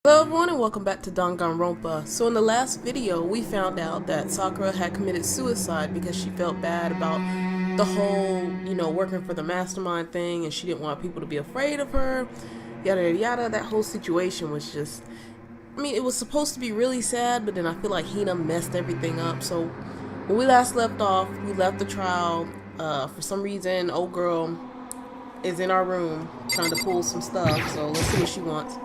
Hello everyone and welcome back to Danganronpa. So in the last video we found out that Sakura had committed suicide because she felt bad about the whole, working for the mastermind thing, and she didn't want people to be afraid of her, yada yada yada. That whole situation was just, it was supposed to be really sad, but then I feel like Hina messed everything up. So when we last left off, we left the trial. For some reason, old girl is in our room trying to pull some stuff, so let's see what she wants.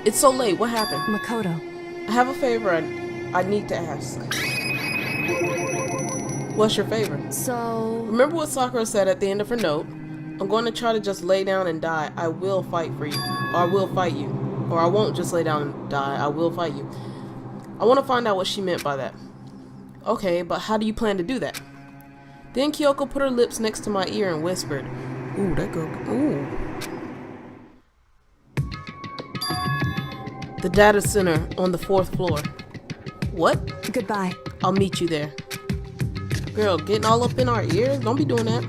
It's so late. What happened? Makoto. I have a favor I need to ask. What's your favor? So... Remember what Sakura said at the end of her note? I'm going to try to just lay down and die. I will fight for you. Or I will fight you. Or I won't just lay down and die. I will fight you. I want to find out what she meant by that. Okay, but how do you plan to do that? Then Kyoko put her lips next to my ear and whispered, "Ooh, that girl... Ooh. The data center on the 4th floor." What? Goodbye. I'll meet you there. Girl, getting all up in our ears? Don't be doing that.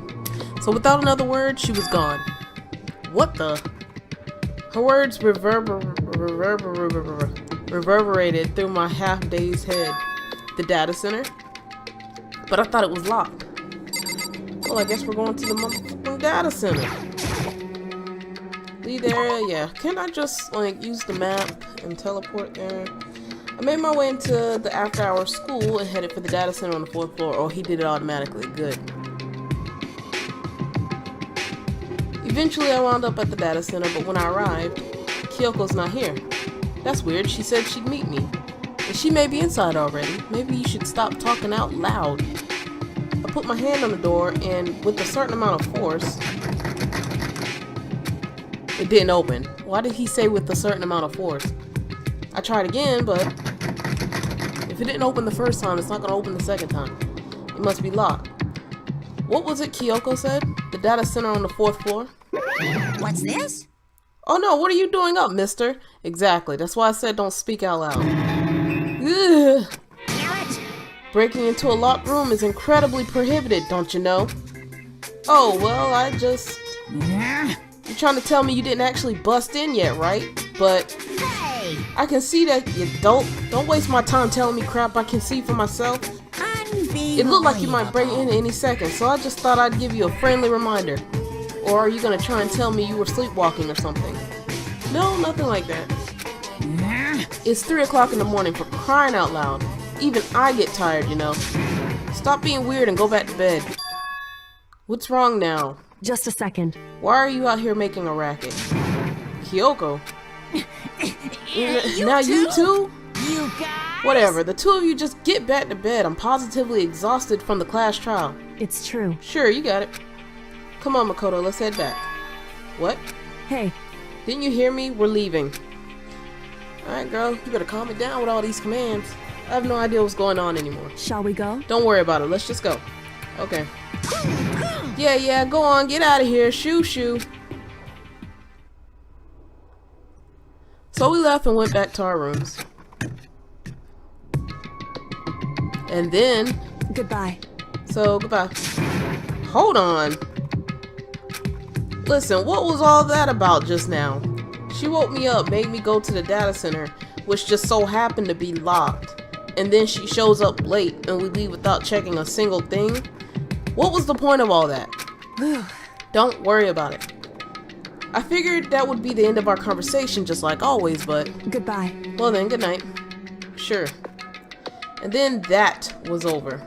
So without another word, she was gone. What the? Her words reverberated through my half-dazed head. The data center? But I thought it was locked. Well, I guess we're going to the motherfucking data center. Lead area, yeah. Can't I just, use the map and teleport there? I made my way into the after-hours school and headed for the data center on the 4th floor. Oh, he did it automatically. Good. Eventually, I wound up at the data center, but when I arrived, Kyoko's not here. That's weird. She said she'd meet me. And she may be inside already. Maybe you should stop talking out loud. I put my hand on the door, and with a certain amount of force, it didn't open. Why did he say with a certain amount of force? I tried again, but if it didn't open the first time, it's not going to open the second time. It must be locked. What was it Kyoko said? The data center on the 4th floor? What's this? Oh no, what are you doing up, mister? Exactly, that's why I said don't speak out loud. Ugh. Breaking into a locked room is incredibly prohibited, don't you know? Oh, well, I just... You're trying to tell me you didn't actually bust in yet, right? But Hey! I can see that you don't. Don't waste my time telling me crap I can see for myself. It looked like you might break in any second, so I just thought I'd give you a friendly reminder. Or are you gonna try and tell me you were sleepwalking or something? No, nothing like that. It's 3 o'clock in the morning, for crying out loud. Even I get tired, you know. Stop being weird and go back to bed. What's wrong now? Just a second. Why are you out here making a racket? Kyoko? Now you too? You guys? Whatever, the two of you just get back to bed. I'm positively exhausted from the class trial. It's true. Sure, you got it. Come on, Makoto, let's head back. What? Hey. Didn't you hear me? We're leaving. Alright, girl, you better calm it down with all these commands. I have no idea what's going on anymore. Shall we go? Don't worry about it, let's just go. Okay. Yeah, go on, get out of here. Shoo. So we left and went back to our rooms. And then... Goodbye. So, goodbye. Hold on. Listen, what was all that about just now? She woke me up, made me go to the data center, which just so happened to be locked. And then she shows up late and we leave without checking a single thing. What was the point of all that? Don't worry about it. I figured that would be the end of our conversation just like always, but... Goodbye. Well then, good night. Sure. And then that was over.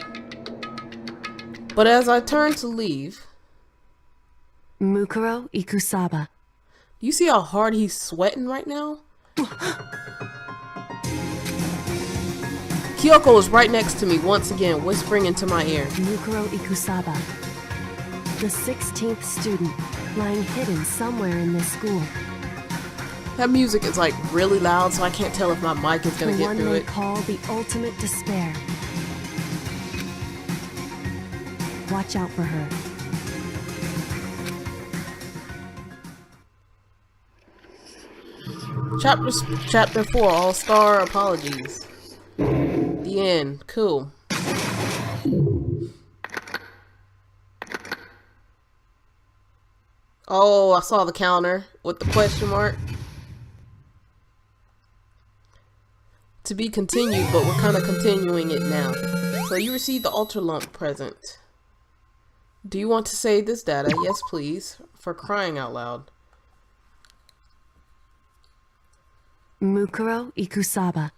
But as I turned to leave... Mukuro Ikusaba. Do you see how hard he's sweating right now? Kyoko was right next to me once again, whispering into my ear. Mukuro Ikusaba. The 16th student, lying hidden somewhere in this school. That music is like really loud, so I can't tell if my mic is gonna get through The one they it. call the ultimate despair. Watch out for her. Chapter 4, All-Star Apologies. The end. Cool. Oh, I saw the counter with the question mark. To be continued, but we're kind of continuing it now. So you received the Ultra Lump present. Do you want to save this data? Yes, please. For crying out loud. Mukuro Ikusaba.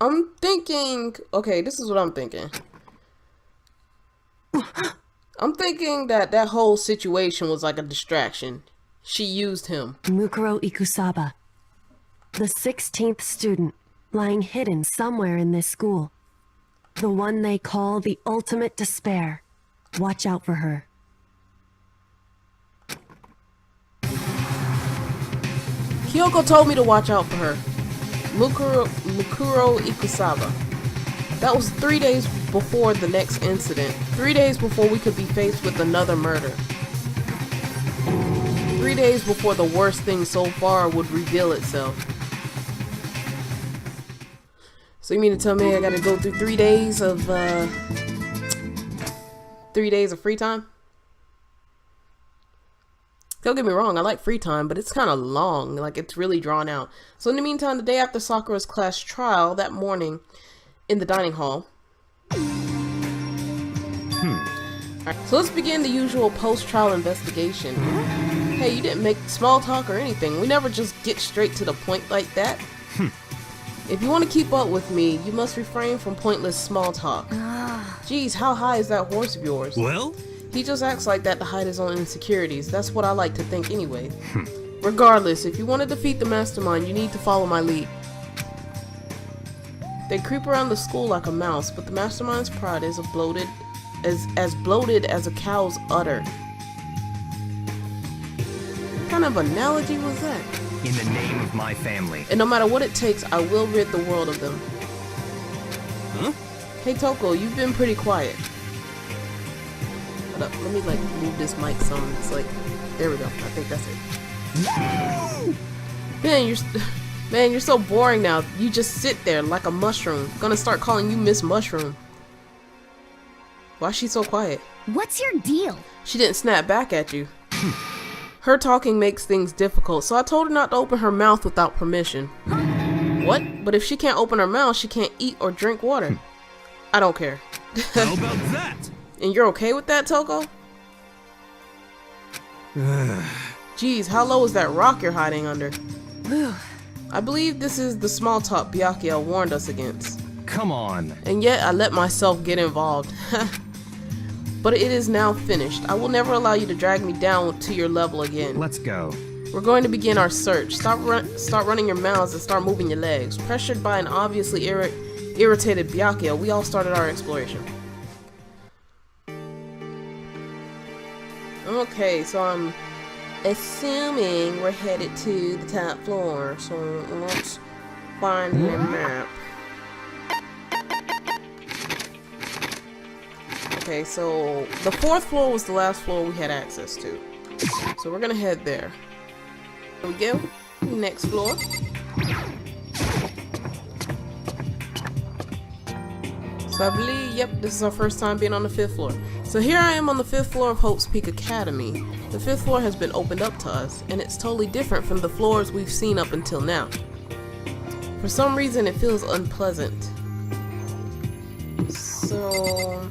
I'm thinking... Okay, this is what I'm thinking. I'm thinking that that whole situation was like a distraction. She used him. Mukuro Ikusaba. The 16th student, lying hidden somewhere in this school. The one they call the ultimate despair. Watch out for her. Kyoko told me to watch out for her. Mukuro Ikusaba. That was 3 days before the next incident. 3 days before we could be faced with another murder. 3 days before the worst thing so far would reveal itself. So you mean to tell me I gotta go through 3 days of 3 days of free time? Don't get me wrong, I like free time, but it's kind of long, like it's really drawn out. So in the meantime, the day after Sakura's class trial, that morning, in the dining hall. Alright, so let's begin the usual post-trial investigation. Hey, you didn't make small talk or anything. We never just get straight to the point like that. If you want to keep up with me, you must refrain from pointless small talk. Geez, how high is that horse of yours? Well? He just acts like that to hide his own insecurities. That's what I like to think anyway. Regardless, if you want to defeat the mastermind, you need to follow my lead. They creep around the school like a mouse, but the mastermind's pride is as bloated as a cow's udder. What kind of analogy was that? In the name of my family. And no matter what it takes, I will rid the world of them. Huh? Hey Toko, you've been pretty quiet. Hold up, let me like move this mic some. It's like, there we go. I think that's it. Man, you're so boring now. You just sit there like a mushroom. Gonna start calling you Miss Mushroom. Why's she so quiet? What's your deal? She didn't snap back at you. Her talking makes things difficult, so I told her not to open her mouth without permission. What? But if she can't open her mouth, she can't eat or drink water. I don't care. How about that? And you're okay with that, Toko? Geez, how low is that rock you're hiding under? I believe this is the small talk Byakuya warned us against. Come on. And yet I let myself get involved. But it is now finished. I will never allow you to drag me down to your level again. Let's go. We're going to begin our search. Start running your mouths and start moving your legs. Pressured by an obviously irritated Byakuya, we all started our exploration. Okay, so I'm assuming we're headed to the top floor. So let's find the map. Okay, so the 4th floor was the last floor we had access to. So we're gonna head there. There we go. Next floor. So I believe, yep, this is our first time being on the 5th floor. So here I am on the 5th floor of Hope's Peak Academy. The 5th floor has been opened up to us, and it's totally different from the floors we've seen up until now. For some reason, it feels unpleasant. So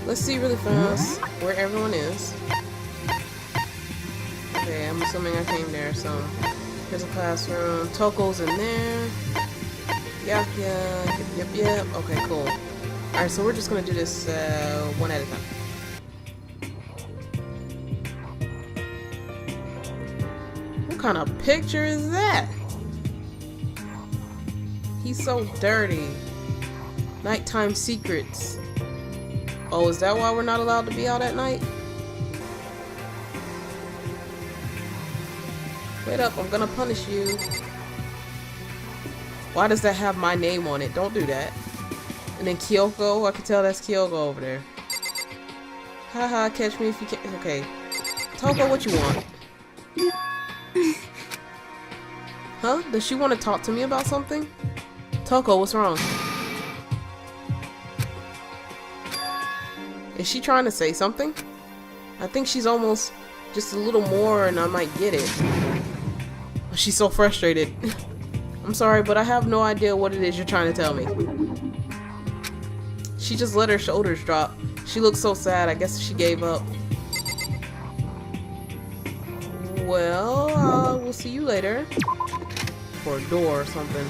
let's see really fast where everyone is. Okay, I'm assuming I came there, so here's a classroom. Toko's in there. Yep. Okay, cool. Alright, so we're just gonna do this one at a time. What kind of picture is that? He's so dirty. Nighttime secrets. Oh, is that why we're not allowed to be out at night? Wait up, I'm gonna punish you. Why does that have my name on it? Don't do that. And then Kyoko, I can tell that's Kyoko over there. Haha, catch me if you can. Okay. Toko, what you want? Huh? Does she want to talk to me about something? Toko, what's wrong? Is she trying to say something? I think she's almost just a little more and I might get it. She's so frustrated. I'm sorry, but I have no idea what it is you're trying to tell me. She just let her shoulders drop. She looked so sad. I guess she gave up. Well, we'll see you later. For a door or something.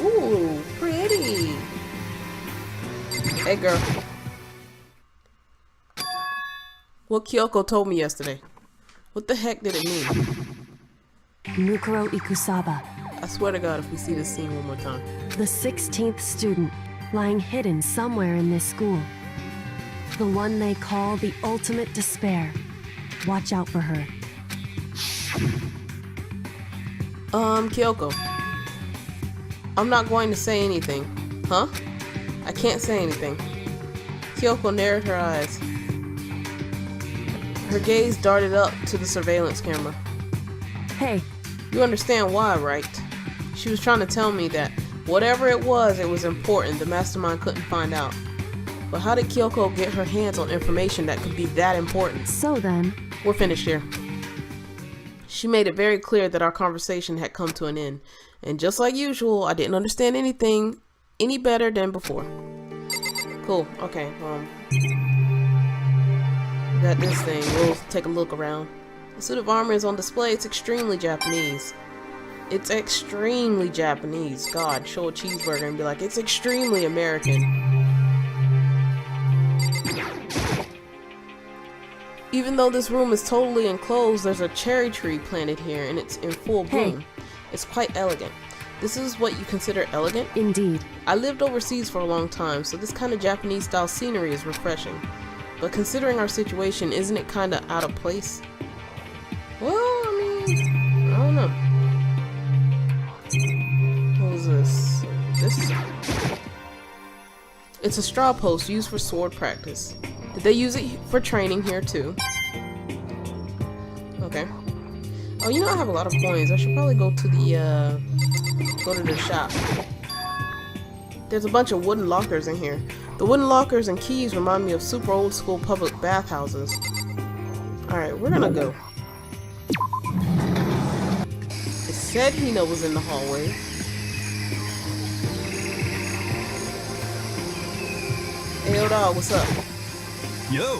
Ooh, pretty. Hey, girl. What Kyoko told me yesterday. What the heck did it mean? Mukuro Ikusaba, I swear to God, if we see this scene one more time. the 16th student, lying hidden somewhere in this school. The one they call the ultimate despair. Watch out for her. Kyoko. I'm not going to say anything. Huh? I can't say anything. Kyoko narrowed her eyes. Her gaze darted up to the surveillance camera. Hey, You understand why, right? She was trying to tell me that whatever it was important. The mastermind couldn't find out. But how did Kyoko get her hands on information that could be that important? so then, We're finished here. She made it very clear that our conversation had come to an end. And just like usual, I didn't understand anything any better than before. Cool. Okay. We got this thing. We'll take a look around. The suit of armor is on display. It's extremely Japanese. It's extremely Japanese. God, show a cheeseburger and be like, it's extremely American. Even though this room is totally enclosed, there's a cherry tree planted here and it's in full bloom. It's quite elegant. This is what you consider elegant? indeed. I lived overseas for a long time, so this kind of Japanese style scenery is refreshing. But considering our situation, isn't it kind of out of place? Well, I mean, I don't know. What was this? It's a straw post used for sword practice. Did they use it for training here too? Okay. Oh, you know I have a lot of coins. I should probably go to the shop. There's a bunch of wooden lockers in here. The wooden lockers and keys remind me of super old school public bathhouses. Alright, we're gonna go. It said Hina was in the hallway. Hey, yo, dog, what's up? Yo!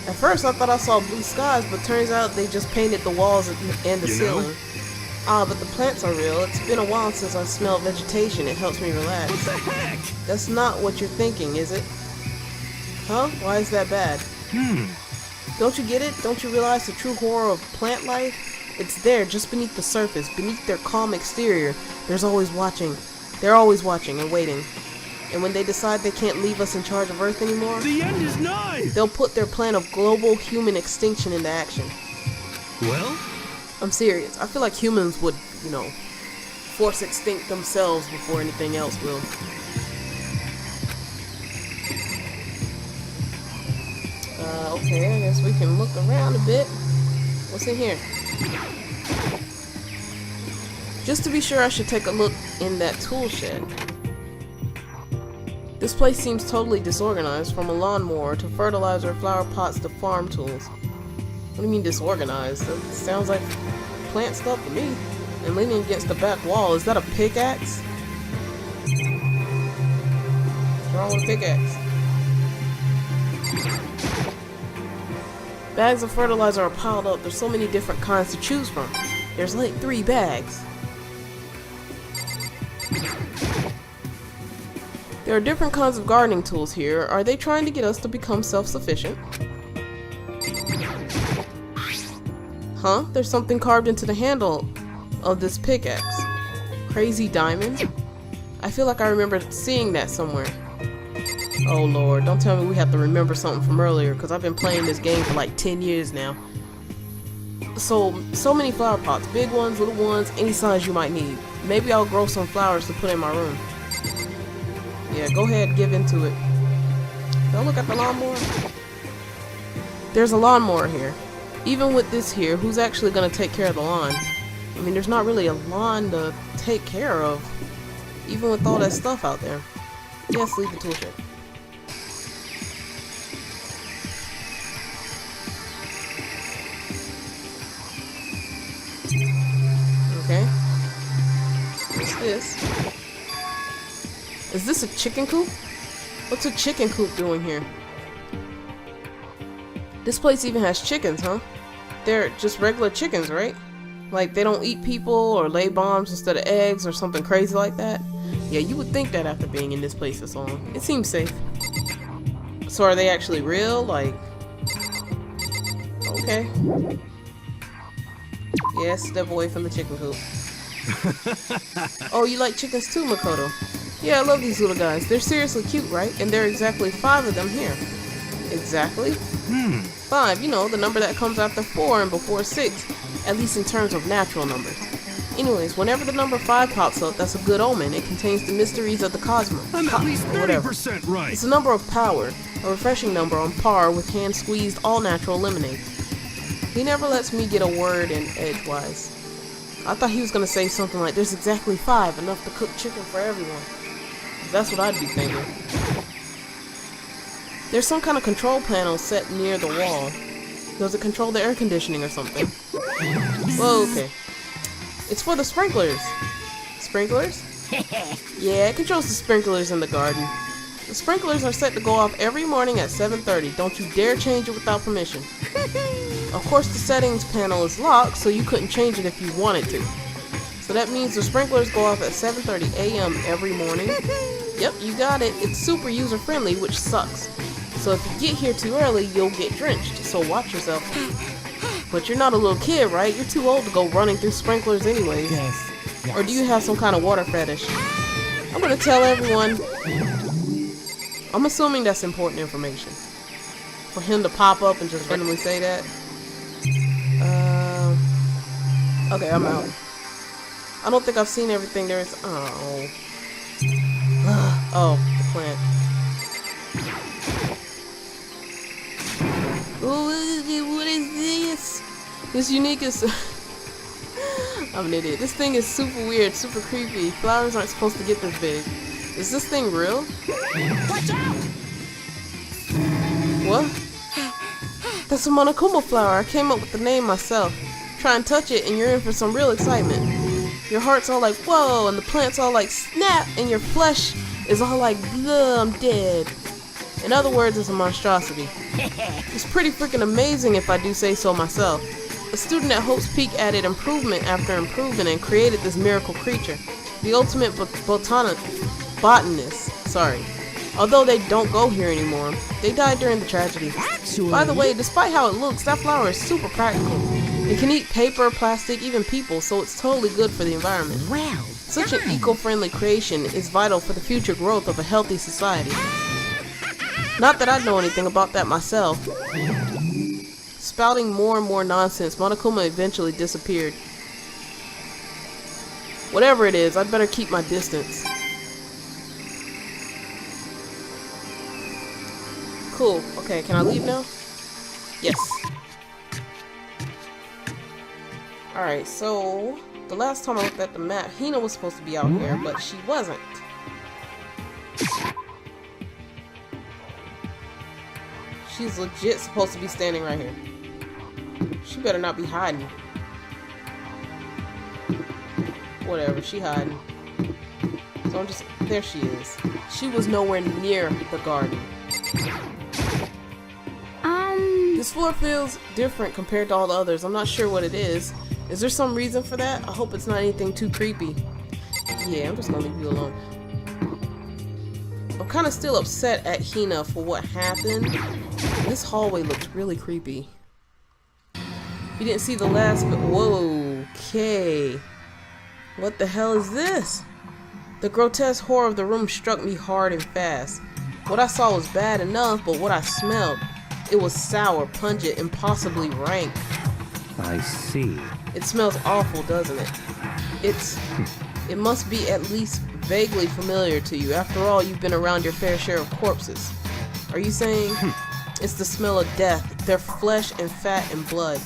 At first, I thought I saw blue skies, but turns out they just painted the walls and the ceiling. Ah, but the plants are real. It's been a while since I smelled vegetation. It helps me relax. What the heck? That's not what you're thinking, is it? Huh? Why is that bad? Don't you get it? Don't you realize the true horror of plant life? It's there, just beneath the surface, beneath their calm exterior. They're always watching and waiting. And when they decide they can't leave us in charge of Earth anymore, The end is nigh! they'll put their plan of global human extinction into action. Well? I'm serious. I feel like humans would, force extinct themselves before anything else will. Okay, I guess we can look around a bit. What's in here? Just to be sure, I should take a look in that tool shed. This place seems totally disorganized, from a lawnmower to fertilizer, flower pots to farm tools. What do you mean disorganized? That sounds like plant stuff to me. And leaning against the back wall, is that a pickaxe? What's wrong with a pickaxe? Bags of fertilizer are piled up. There's so many different kinds to choose from. There's like 3 bags. There are different kinds of gardening tools here. Are they trying to get us to become self-sufficient? Huh? There's something carved into the handle of this pickaxe. Crazy diamond? I feel like I remember seeing that somewhere. Oh lord, don't tell me we have to remember something from earlier, because I've been playing this game for like 10 years now. So many flower pots. Big ones, little ones, any size you might need. Maybe I'll grow some flowers to put in my room. Yeah, go ahead, give into it. Don't look at the lawnmower. There's a lawnmower here. Even with this here, who's actually going to take care of the lawn? I mean, there's not really a lawn to take care of. Even with all that stuff out there. Yes, leave the tool shed. Okay. What's this? Is this a chicken coop? What's a chicken coop doing here? This place even has chickens, huh? They're just regular chickens, right? Like they don't eat people or lay bombs instead of eggs or something crazy like that? Yeah, you would think that after being in this place this long. It seems safe. So are they actually real? Like... Okay. Yeah, step away from the chicken coop. Oh, you like chickens too, Makoto? Yeah, I love these little guys. They're seriously cute, right? And there are exactly 5 of them here. Exactly? 5, you know, the number that comes after 4 and before 6. At least in terms of natural numbers. Anyways, whenever the number 5 pops up, that's a good omen. It contains the mysteries of the cosmos. I'm at least 30% right. It's a number of power, a refreshing number on par with hand-squeezed all-natural lemonade. He never lets me get a word in edgewise. I thought he was gonna say something like, there's exactly 5, enough to cook chicken for everyone. That's what I'd be thinking. There's some kind of control panel set near the wall. Does it control the air conditioning or something? Whoa, okay. It's for the sprinklers. Sprinklers? Yeah, it controls the sprinklers in the garden. The sprinklers are set to go off every morning at 7:30. Don't you dare change it without permission. Of course, the settings panel is locked, so you couldn't change it if you wanted to. So that means the sprinklers go off at 7:30 a.m. every morning. Yep, you got it. It's super user-friendly, which sucks. So if you get here too early, you'll get drenched, so watch yourself. But you're not a little kid, right? You're too old to go running through sprinklers anyways. Yes. Or do you have some kind of water fetish? I'm gonna tell everyone. I'm assuming that's important information. For him to pop up and just randomly say that. Okay, I'm out. I don't think I've seen everything there is. Oh. Oh, the plant. What is this? This unique is... I'm an idiot. This thing is super weird, super creepy. Flowers aren't supposed to get this big. Is this thing real? Watch out! What? That's a Monokuma flower. I came up with the name myself. Try and touch it and you're in for some real excitement. Your heart's all like, whoa, and the plant's all like, snap, and your flesh is all like, bleh, I'm dead. In other words, it's a monstrosity. It's pretty freaking amazing if I do say so myself. A student at Hope's Peak added improvement after improvement and created this miracle creature. The ultimate botanist. Sorry. Although they don't go here anymore. They died during the tragedy. By the way, despite how it looks, that flower is super practical. It can eat paper, plastic, even people, so it's totally good for the environment. Wow. Such an eco-friendly creation is vital for the future growth of a healthy society. Not that I know anything about that myself. Spouting more and more nonsense, Monokuma eventually disappeared. Whatever it is, I'd better keep my distance. Cool. Okay, can I leave now? Yes. Alright, so the last time I looked at the map, Hina was supposed to be out here, but she wasn't. She's legit supposed to be standing right here. She better not be hiding. Whatever, she hiding. So I'm just... There she is. She was nowhere near the garden. This floor feels different compared to all the others. I'm not sure what it is. Is there some reason for that? I hope it's not anything too creepy. Yeah, I'm just gonna leave you alone. I'm kind of still upset at Hina for what happened. This hallway looks really creepy. You didn't see the last bit. Whoa, okay. What the hell is this? The grotesque horror of the room struck me hard and fast. What I saw was bad enough, but what I smelled, it was sour, pungent, and possibly rank. I see. It smells awful, doesn't it? It must be at least vaguely familiar to you. After all, you've been around your fair share of corpses. Are you saying it's the smell of death, their flesh and fat and blood?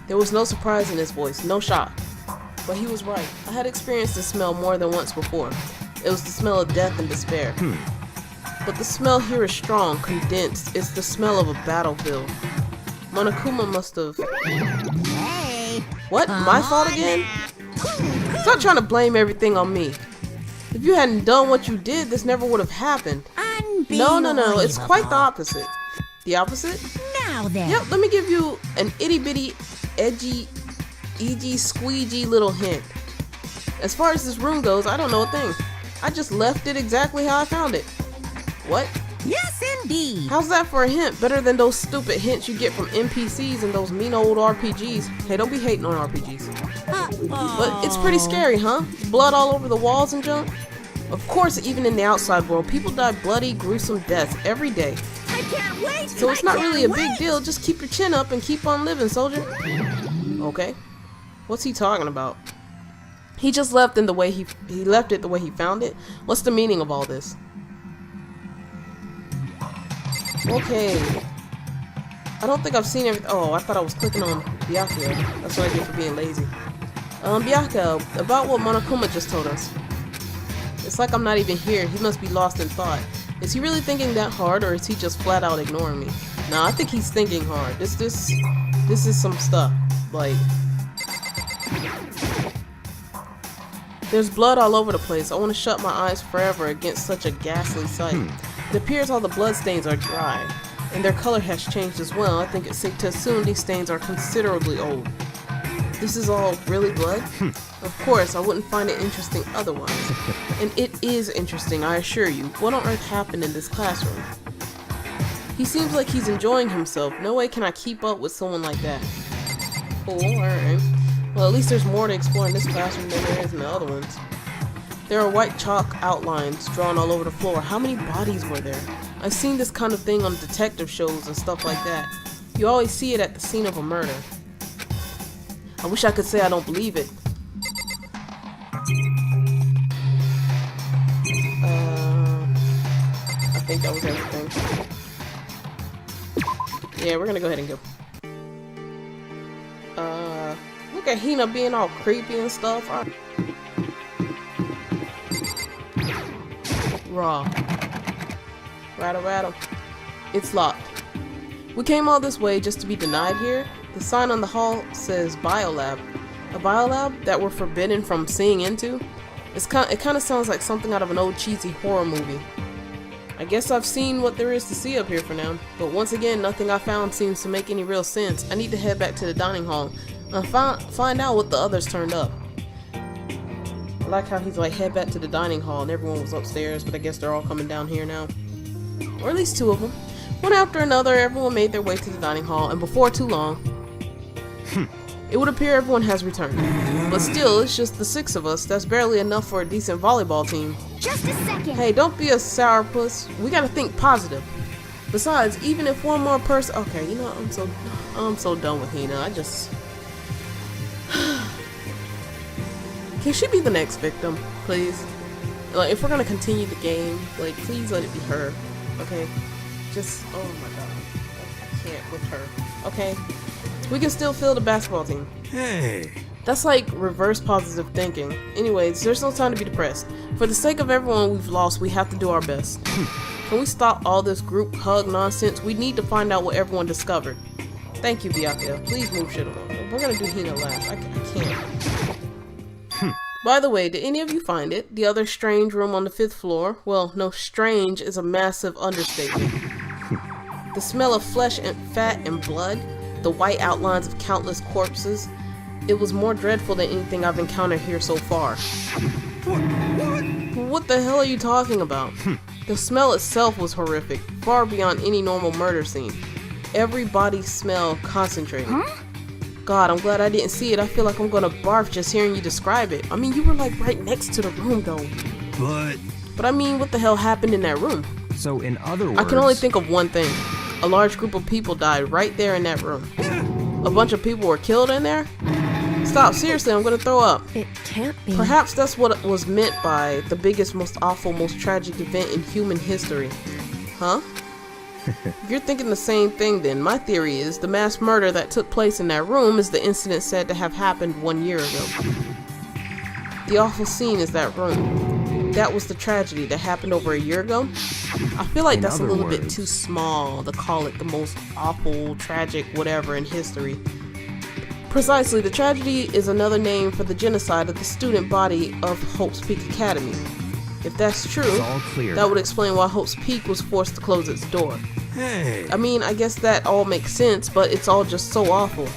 There was no surprise in his voice, no shock. But he was right. I had experienced this smell more than once before. It was the smell of death and despair. But the smell here is strong, condensed. It's the smell of a battlefield. Monokuma must have... Hey. What? My fault again? Stop trying to blame everything on me. If you hadn't done what you did, this never would have happened. No, it's quite the opposite. The opposite? Now then. Yep, let me give you an itty-bitty, edgy, squeegee little hint. As far as this room goes, I don't know a thing. I just left it exactly how I found it. What? Yes, indeed. How's that for a hint? Better than those stupid hints you get from NPCs and those mean old RPGs. Hey, don't be hating on RPGs. But it's pretty scary, huh? Blood all over the walls and junk? Of course, even in the outside world, people die bloody, gruesome deaths every day. I can't wait. So it's not really a big deal. Just keep your chin up and keep on living, soldier. Okay. What's he talking about? He just left in the way he left it the way he found it. What's the meaning of all this? Okay. I don't think I've seen everything. Oh, I thought I was clicking on Byakuya. That's what I did for being lazy. Byakuya, about what Monokuma just told us. It's like I'm not even here. He must be lost in thought. Is he really thinking that hard, or is he just flat out ignoring me? Nah, I think he's thinking hard. This is some stuff. Like, there's blood all over the place. I want to shut my eyes forever against such a ghastly sight. It appears all the blood stains are dry, and their color has changed as well. I think it's safe to assume these stains are considerably old. This is all really blood? Of course, I wouldn't find it interesting otherwise. And it is interesting, I assure you. What on earth happened in this classroom? He seems like he's enjoying himself. No way can I keep up with someone like that. Cool, alright. Well, at least there's more to explore in this classroom than there is in the other ones. There are white chalk outlines drawn all over the floor. How many bodies were there? I've seen this kind of thing on detective shows and stuff like that. You always see it at the scene of a murder. I wish I could say I don't believe it. I think that was everything. Yeah, we're gonna go ahead and go. Look at Hina being all creepy and stuff. Raw. Rattle. It's locked. We came all this way just to be denied here. The sign on the hall says biolab. A biolab that we're forbidden from seeing into? It kind of sounds like something out of an old cheesy horror movie. I guess I've seen what there is to see up here for now. But once again, nothing I found seems to make any real sense. I need to head back to the dining hall and find out what the others turned up. I like how he's like, head back to the dining hall, and everyone was upstairs, but I guess they're all coming down here now. Or at least two of them. One after another, everyone made their way to the dining hall, and before too long, it would appear everyone has returned. But still, it's just the 6 of us. That's barely enough for a decent volleyball team. Just a second. Hey, don't be a sourpuss. We gotta think positive. Besides, even if one more person... Okay, you know, I'm so done with Hina. I just... Can she be the next victim, please? Like, if we're gonna continue the game, like, please let it be her. Okay? Just... Oh my god. I can't with her. Okay? We can still fill the basketball team. Hey. That's like reverse positive thinking. Anyways, there's no time to be depressed. For the sake of everyone we've lost, we have to do our best. Can we stop all this group hug nonsense? We need to find out what everyone discovered. Thank you, Byakuya. Please move shit along. We're gonna do Hina last. I can't. By the way, did any of you find it? The other strange room on the 5th floor? Well, no, strange is a massive understatement. The smell of flesh and fat and blood, the white outlines of countless corpses, it was more dreadful than anything I've encountered here so far. What the hell are you talking about? The smell itself was horrific, far beyond any normal murder scene. Every body smell concentrated. God, I'm glad I didn't see it. I feel like I'm gonna barf just hearing you describe it. I mean, you were like right next to the room though. But I mean, what the hell happened in that room? So in other words... I can only think of one thing. A large group of people died right there in that room. A bunch of people were killed in there? Stop, seriously, I'm gonna throw up. It can't be. Perhaps that's what was meant by the biggest, most awful, most tragic event in human history. Huh? If you're thinking the same thing, then my theory is the mass murder that took place in that room is the incident said to have happened 1 year ago. The awful scene is that room. That was the tragedy that happened over a year ago. I feel like that's a little bit too small to call it the most awful, tragic, whatever in history. Precisely, the tragedy is another name for the genocide of the student body of Hope's Peak Academy. If that's true, It's all clear. that would explain why Hope's Peak was forced to close its door. Hey. I mean, I guess that all makes sense, but it's all just so awful.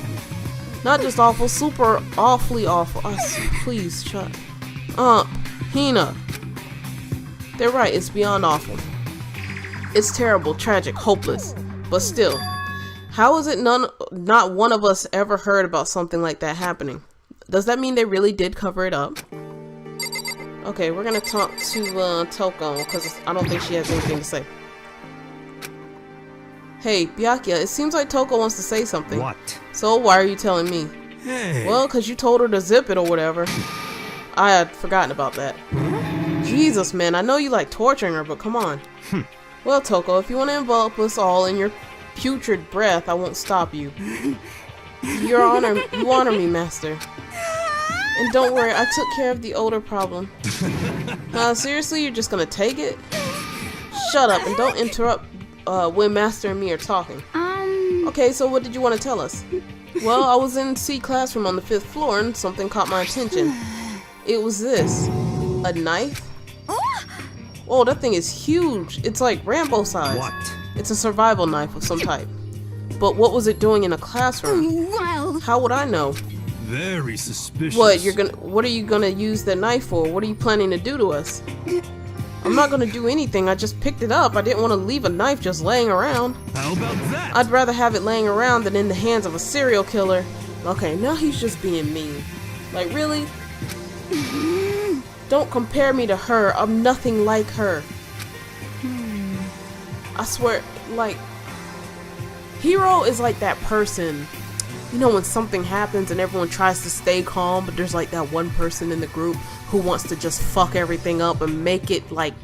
Not just awful, super awfully awful. Please, shut up. Hina. They're right, it's beyond awful. It's terrible, tragic, hopeless. But still, how is it not one of us ever heard about something like that happening? Does that mean they really did cover it up? Okay, we're gonna talk to Toko, because I don't think she has anything to say. Hey, Byakuya, it seems like Toko wants to say something. What? So why are you telling me? Hey. Well, because you told her to zip it or whatever. I had forgotten about that. Jesus, man, I know you like torturing her, but come on. Well, Toko, if you want to envelop us all in your putrid breath, I won't stop you. You honor me, master. And don't worry, I took care of the odor problem. Seriously, you're just gonna take it? Shut up and don't interrupt when Master and me are talking. Okay, so what did you want to tell us? Well, I was in C classroom on the 5th floor and something caught my attention. It was this. A knife? Oh, that thing is huge. It's like Rambo size. What? It's a survival knife of some type. But what was it doing in a classroom? Well, How would I know? Very suspicious. What are you gonna use the knife for? What are you planning to do to us? I'm not gonna do anything, I just picked it up. I didn't want to leave a knife just laying around. How about that? I'd rather have it laying around than in the hands of a serial killer. Okay, now he's just being mean. Like, really? Don't compare me to her. I'm nothing like her. I swear, like, Hero is like that person. You know when something happens and everyone tries to stay calm, but there's like that one person in the group who wants to just fuck everything up and make it like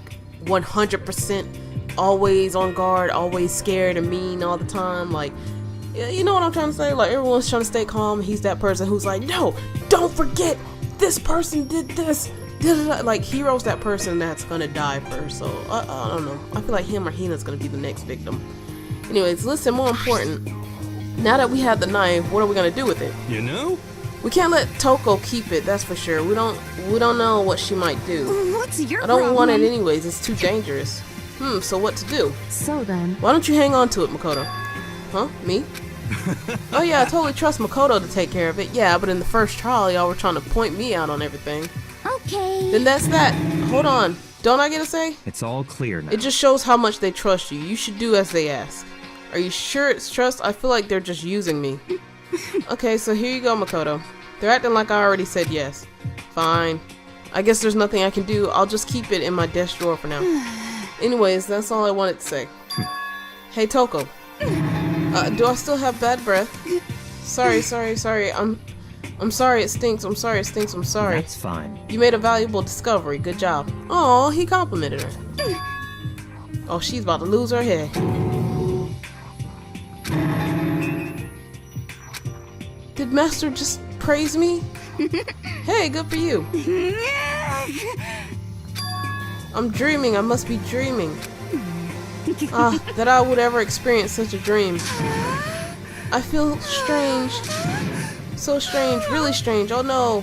100% always on guard, always scared and mean all the time. Like, you know what I'm trying to say? Like, everyone's trying to stay calm. He's that person who's like, no, don't forget this person did this. Like, Hero's that person that's gonna die first. So I don't know. I feel like him or Hina's gonna be the next victim. Anyways, listen, more important. Now that we have the knife, what are we gonna do with it? You know? We can't let Toko keep it, that's for sure. We don't know what she might do. what's your I don't problem? want it anyways, it's too dangerous. So what to do? So then, Why don't you hang on to it, Makoto? Huh? Me? Oh yeah, I totally trust Makoto to take care of it. Yeah, but in the first trial, y'all were trying to point me out on everything. Okay. Then that's that. Hold on. Don't I get a say? It's all clear now. It just shows how much they trust you. You should do as they ask. Are you sure it's trust? I feel like they're just using me. Okay, so here you go, Makoto. They're acting like I already said yes. Fine. I guess there's nothing I can do. I'll just keep it in my desk drawer for now. Anyways, that's all I wanted to say. Hey, Toko. Do I still have bad breath? Sorry. I'm sorry it stinks. I'm sorry. That's fine. You made a valuable discovery. Good job. Oh, he complimented her. Oh, she's about to lose her head. Did Master just praise me? Hey, good for you. I'm dreaming. I must be dreaming. That I would ever experience such a dream. I feel strange. So strange. Really strange. Oh no.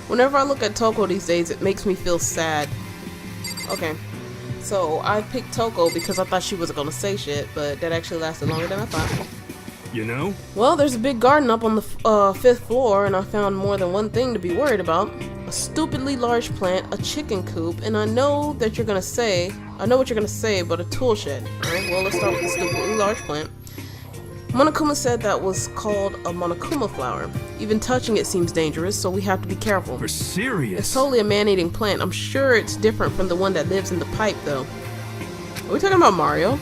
Whenever I look at Toko these days, it makes me feel sad. Okay. So I picked Toko because I thought she wasn't gonna say shit, but that actually lasted longer than I thought. You know? Well, there's a big garden up on the 5th floor, and I found more than one thing to be worried about. A stupidly large plant, a chicken coop, and I know what you're gonna say, but a tool shed. Alright, well, let's start with the stupidly large plant. Monokuma said that was called a Monokuma flower. Even touching it seems dangerous, so we have to be careful. For serious? It's totally a man-eating plant. I'm sure it's different from the one that lives in the pipe, though. Are we talking about Mario?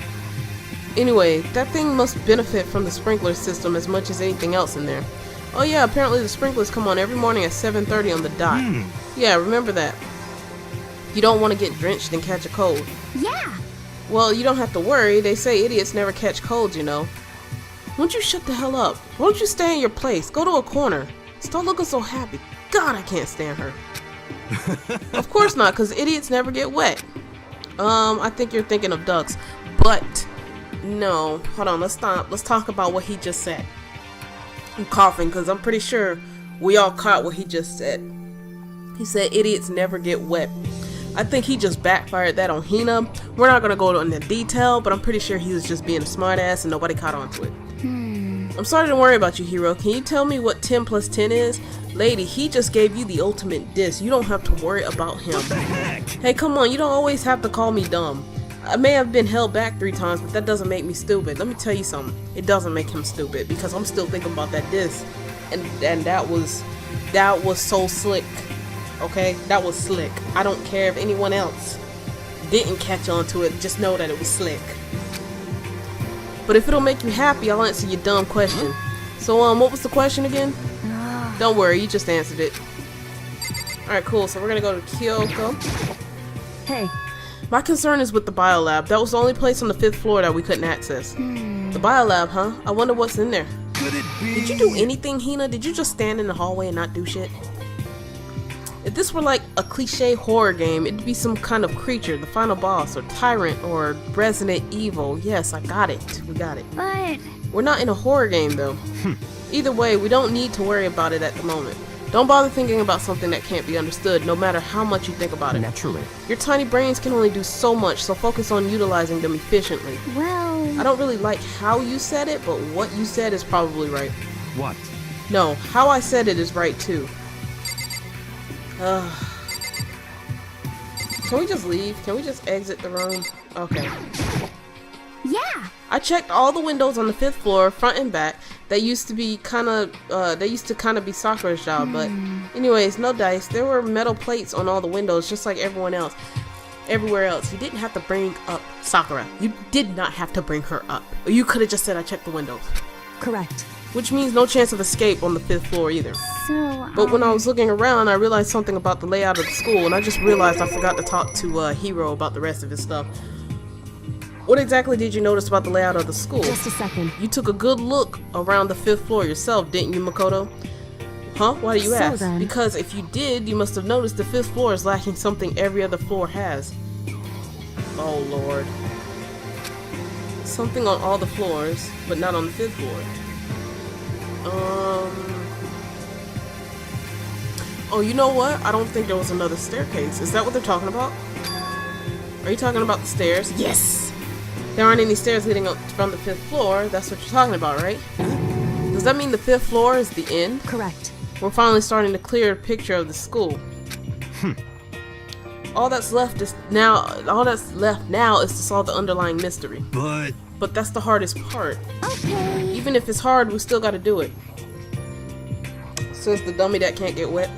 Anyway, that thing must benefit from the sprinkler system as much as anything else in there. Oh yeah, apparently the sprinklers come on every morning at 7:30 on the dot. Yeah, remember that. You don't want to get drenched and catch a cold. Yeah. Well, you don't have to worry. They say idiots never catch colds, you know. Won't you shut the hell up? Why don't you stay in your place? Go to a corner. Stop looking so happy. God, I can't stand her. Of course not, because idiots never get wet. I think you're thinking of ducks. But, no. Hold on, let's stop. Let's talk about what he just said. I'm coughing because I'm pretty sure we all caught what he just said. He said idiots never get wet. I think he just backfired that on Hina. We're not going to go into detail, but I'm pretty sure he was just being a smartass and nobody caught on to it. I'm sorry to worry about you, Hero. Can you tell me what 10 plus 10 is? Lady, he just gave you the ultimate diss. You don't have to worry about him. What the heck? Hey, come on. You don't always have to call me dumb. I may have been held back 3 times, but that doesn't make me stupid. Let me tell you something. It doesn't make him stupid because I'm still thinking about that diss. And that was so slick. Okay? That was slick. I don't care if anyone else didn't catch on to it. Just know that it was slick. But if it'll make you happy, I'll answer your dumb question. So, what was the question again? Don't worry, you just answered it. Alright, cool. So we're gonna go to Kyoko. Hey, My concern is with the biolab. That was the only place on the 5th floor that we couldn't access. The biolab, huh? I wonder what's in there. Could it be? Did you do anything, Hina? Did you just stand in the hallway and not do shit? If this were like a cliche horror game, it'd be some kind of creature, the final boss, or tyrant, or Resident Evil. Yes, I got it. We got it. But We're not in a horror game, though. Either way, we don't need to worry about it at the moment. Don't bother thinking about something that can't be understood, no matter how much you think about it. Naturally. Your tiny brains can only do so much, so focus on utilizing them efficiently. well, I don't really like how you said it, but what you said is probably right. What? No, how I said it is right too. Can we just leave? Can we just exit the room? Okay. yeah. I checked all the windows on the 5th floor, front and back. They used to be kind of be Sakura's job, but anyways, no dice. There were metal plates on all the windows, just like everywhere else. You didn't have to bring up Sakura. You did not have to bring her up. You could have just said I checked the windows. correct. Which means no chance of escape on the 5th floor either. So, But when I was looking around, I realized something about the layout of the school, and I just realized I forgot to talk to Hero about the rest of his stuff. What exactly did you notice about the layout of the school? Just a second. You took a good look around the 5th floor yourself, didn't you, Makoto? Huh? Why do you So ask? then- Because if you did, you must have noticed the 5th floor is lacking something every other floor has. Oh, Lord. Something on all the floors, but not on the 5th floor. Oh, you know what? I don't think there was another staircase. Is that what they're talking about? Are you talking about the stairs? Yes! There aren't any stairs leading up from the 5th floor. That's what you're talking about, right? Does that mean the 5th floor is the end? Correct. We're finally starting to clear a picture of the school. All that's left now is to solve the underlying mystery. But that's the hardest part. okay. Even if it's hard, we still gotta do it. Says the dummy that can't get wet.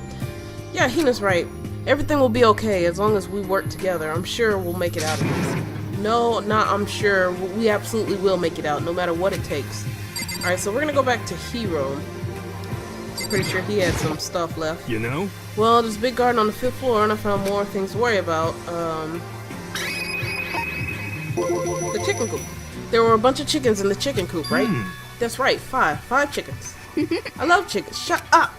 Yeah, Hina's right. Everything will be okay as long as we work together. I'm sure we'll make it out of this. No, not I'm sure. We absolutely will make it out, no matter what it takes. Alright, so we're gonna go back to Hero. Pretty sure he had some stuff left. You know? Well, there's a big garden on the 5th floor, and I found more things to worry about. The chicken coop. There were a bunch of chickens in the chicken coop, right? That's right, 5 chickens. I love chickens. Shut up!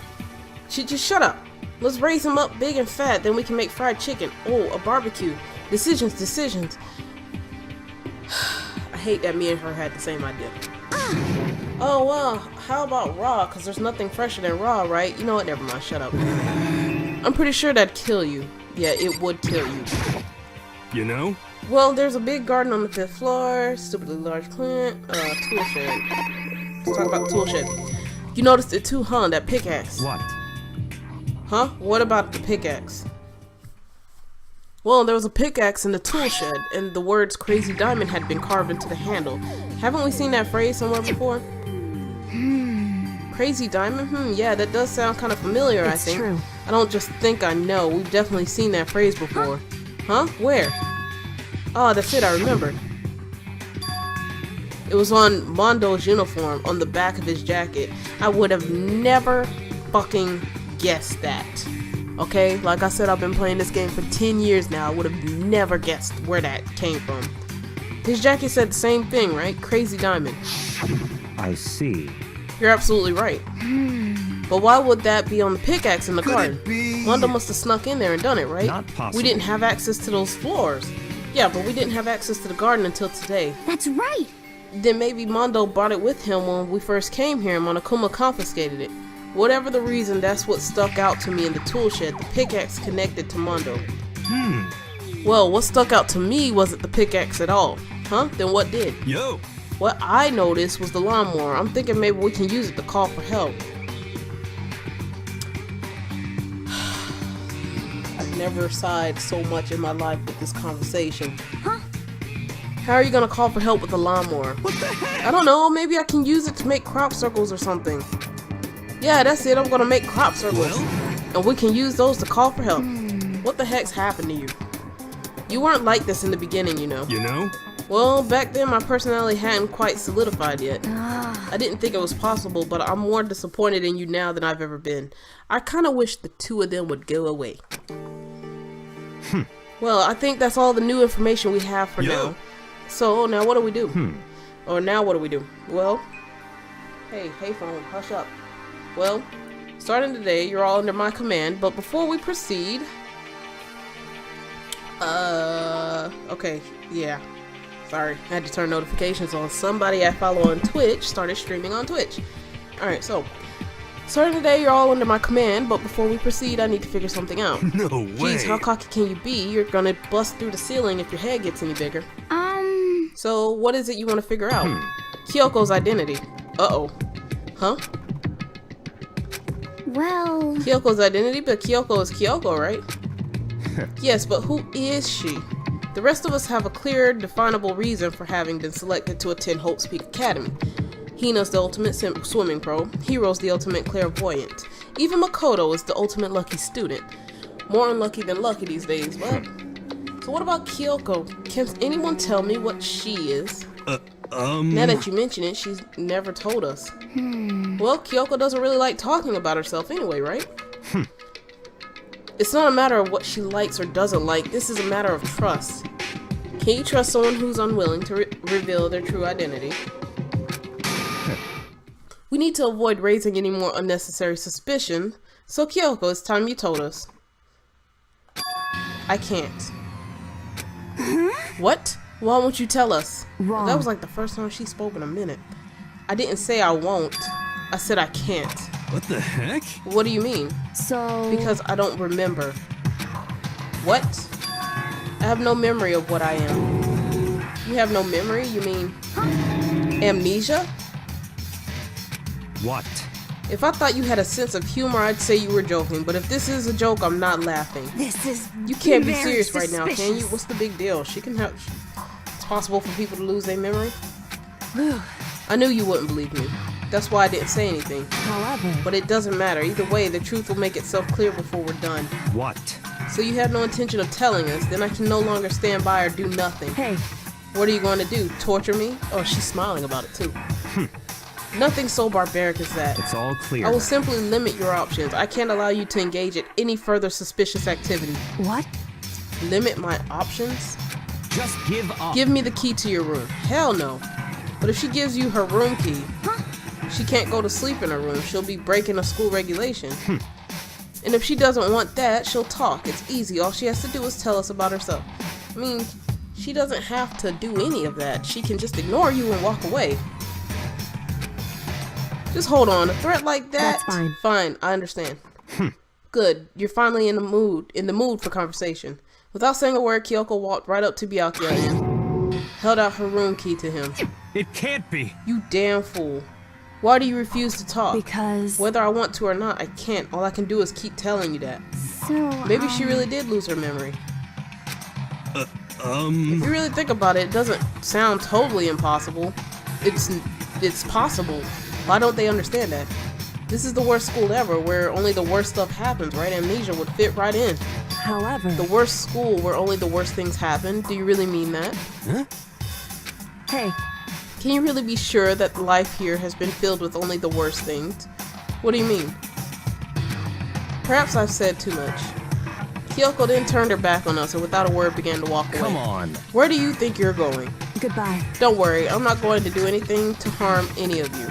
Just shut up. Let's raise them up big and fat, then we can make fried chicken. Oh, a barbecue. Decisions. I hate that me and her had the same idea. Oh, well, how about raw? Because there's nothing fresher than raw, right? You know what? Never mind. Shut up. I'm pretty sure that'd kill you. Yeah, it would kill you. You know? Well, there's a big garden on the 5th floor. Stupidly large plant. Tool shed. Let's talk about the tool shed. You noticed it too, huh? That pickaxe. What? Huh? What about the pickaxe? Well, there was a pickaxe in the tool shed, and the words Crazy Diamond had been carved into the handle. Haven't we seen that phrase somewhere before? Crazy Diamond? Yeah, that does sound kind of familiar, I It's think. true. I don't just think I know. We've definitely seen that phrase before. Huh? Where? Oh, that's it, I remembered. It was on Mondo's uniform, on the back of his jacket. I would have never fucking guessed that. Okay? Like I said, I've been playing this game for 10 years now. I would have never guessed where that came from. His jacket said the same thing, right? Crazy Diamond. I see. You're absolutely right. But why would that be on the pickaxe in the garden? Mondo must have snuck in there and done it, right? Not possible. We didn't have access to those floors. Yeah, but we didn't have access to the garden until today. That's right. then maybe Mondo brought it with him when we first came here and Monokuma confiscated it. Whatever the reason, that's what stuck out to me in the tool shed, the pickaxe connected to Mondo. Well, what stuck out to me wasn't the pickaxe at all. Huh? Then what did? Yo! What I noticed was the lawnmower. I'm thinking maybe we can use it to call for help. I've never sighed so much in my life with this conversation. Huh? How are you gonna call for help with the lawnmower? What the heck? I don't know, maybe I can use it to make crop circles or something. Yeah, that's it, I'm gonna make crop circles. Well? And we can use those to call for help. What the heck's happened to you? You weren't like this in the beginning, you know. You know? Well, back then my personality hadn't quite solidified yet. Ah. I didn't think it was possible, but I'm more disappointed in you now than I've ever been. I kind of wish the two of them would go away. Well, I think that's all the new information we have for now. So, now what do we do? Or now what do we do? Well, hey phone, hush up. Well, starting today, you're all under my command, but before we proceed... okay, yeah. Sorry, I had to turn notifications on. Somebody I follow on Twitch started streaming on Twitch. Alright, so, starting today, you're all under my command, but before we proceed, I need to figure something out. No way! Jeez, how cocky can you be? You're gonna bust through the ceiling if your head gets any bigger. So, what is it you want to figure out? Kyoko's identity. Uh-oh. Huh? Well... Kyoko's identity, but Kyoko is Kyoko, right? Yes, but who is she? The rest of us have a clear, definable reason for having been selected to attend Hope's Peak Academy. Hina's the ultimate swimming pro. Hiro's the ultimate clairvoyant. Even Makoto is the ultimate lucky student. More unlucky than lucky these days, but... So what about Kyoko? Can anyone tell me what she is? Now that you mention it, she's never told us. Well, Kyoko doesn't really like talking about herself anyway, right? It's not a matter of what she likes or doesn't like, this is a matter of trust. Can you trust someone who's unwilling to reveal their true identity? We need to avoid raising any more unnecessary suspicion, so Kyoko, it's time you told us. I can't. What? Why won't you tell us? Wrong. That was like the first time she spoke in a minute. I didn't say I won't. I said I can't. What the heck? What do you mean? So... Because I don't remember. What? I have no memory of what I am. You have no memory? You mean... amnesia? What? If I thought you had a sense of humor, I'd say you were joking. But if this is a joke, I'm not laughing. This is You can't be very serious right now, can you? suspicious. What's the big deal? She can help. It's possible for people to lose their memory. I knew you wouldn't believe me. That's why I didn't say anything. However... But it doesn't matter. Either way, the truth will make itself clear before we're done. What? So you have no intention of telling us, then I can no longer stand by or do nothing. Hey, What are you going to do? Torture me? Oh, she's smiling about it too. Nothing so barbaric as that. It's all clear. I will simply limit your options. I can't allow you to engage in any further suspicious activity. what? Limit my options? Just give up. Give me the key to your room. Hell no. But if she gives you her room key, she can't go to sleep in her room. She'll be breaking a school regulation. And if she doesn't want that, she'll talk. It's easy. All she has to do is tell us about herself. I mean, she doesn't have to do any of that. She can just ignore you and walk away. Just hold on. A threat like that? That's fine. Fine, I understand. Good. You're finally in the mood for conversation. Without saying a word, Kyoko walked right up to Byakuya and held out her room key to him. It can't be. You damn fool. Why do you refuse to talk? Because... Whether I want to or not, I can't. All I can do is keep telling you that. So, Maybe she really did lose her memory. If you really think about it, it doesn't sound totally impossible. It's possible. Why don't they understand that? This is the worst school ever, where only the worst stuff happens, right? Amnesia would fit right in. However... The worst school where only the worst things happen. Do you really mean that? Huh? Hey, Can you really be sure that life here has been filled with only the worst things? What do you mean? Perhaps I've said too much. Kyoko then turned her back on us and without a word began to walk away. Come on. Where do you think you're going? goodbye. Don't worry, I'm not going to do anything to harm any of you.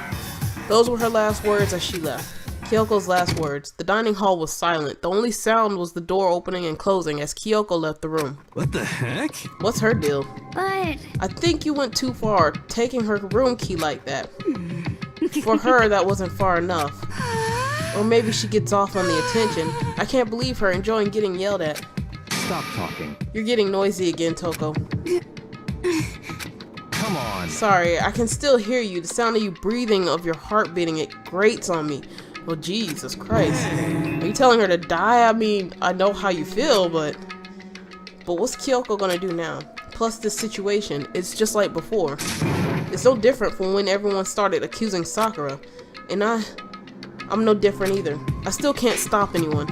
Those were her last words as she left. Kyoko's last words. The dining hall was silent. The only sound was the door opening and closing as Kyoko left the room. What the heck? What's her deal? But I think you went too far, taking her room key like that. For her, that wasn't far enough. Or maybe she gets off on the attention. I can't believe her enjoying getting yelled at. Stop talking. You're getting noisy again, Toko. Come on. Sorry, I can still hear you. The sound of you breathing, of your heart beating, it grates on me. Oh, Jesus Christ. Are you telling her to die? I mean, I know how you feel, but what's Kyoko gonna do now? Plus this situation, it's just like before. It's no different from when everyone started accusing Sakura. And I'm no different either. I still can't stop anyone.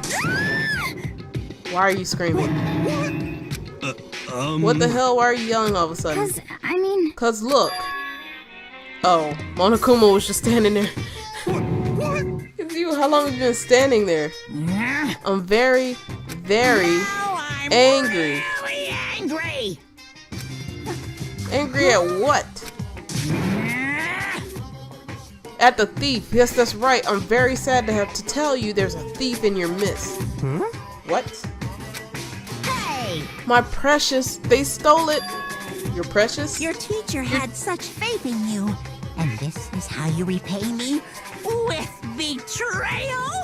Why are you screaming? What the hell? Why are you yelling all of a sudden? Cause look. Oh, Monokuma was just standing there. It's you. How long have you been standing there? I'm very, very angry. Really angry. Angry at what? At the thief. Yes, that's right. I'm very sad to have to tell you there's a thief in your midst. What? Hey, My precious. They stole it. Your precious? your teacher had such faith in you, and this is how you repay me? With betrayal?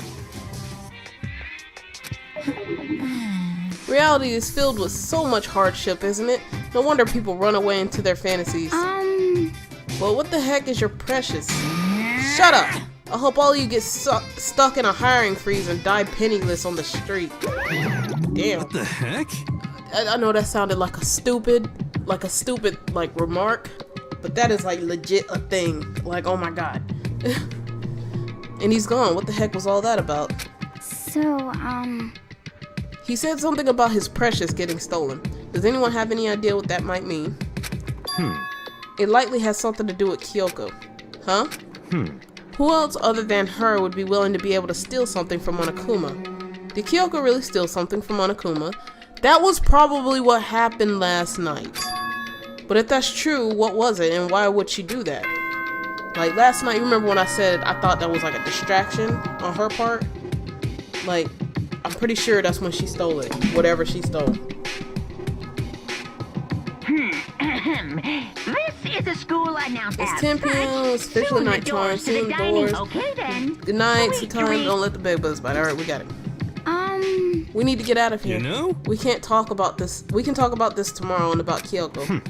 Reality is filled with so much hardship, isn't it? No wonder people run away into their fantasies. Well, what the heck is your precious? Shut up! I hope all of you get stuck in a hiring freeze and die penniless on the street. Damn. What the heck? I know that sounded like a stupid remark, but that is like legit a thing. Like, oh my god. And he's gone. What the heck was all that about? so, He said something about his precious getting stolen. Does anyone have any idea what that might mean? It likely has something to do with Kyoko. Huh? Who else other than her would be willing to be able to steal something from Monokuma? Did Kyoko really steal something from Monokuma? That was probably what happened last night. But if that's true, what was it and why would she do that? Like last night, you remember when I said I thought that was like a distraction on her part? Like, I'm pretty sure that's when she stole it. Whatever she stole. This is a school announcement. It's 10 p.m. It's officially night time. Soon the doors. Okay then. Good night. It's time. Don't let the bed bugs bite. Alright, we got it. We need to get out of here. You know? We can't talk about this. We can talk about this tomorrow and about Kyoko.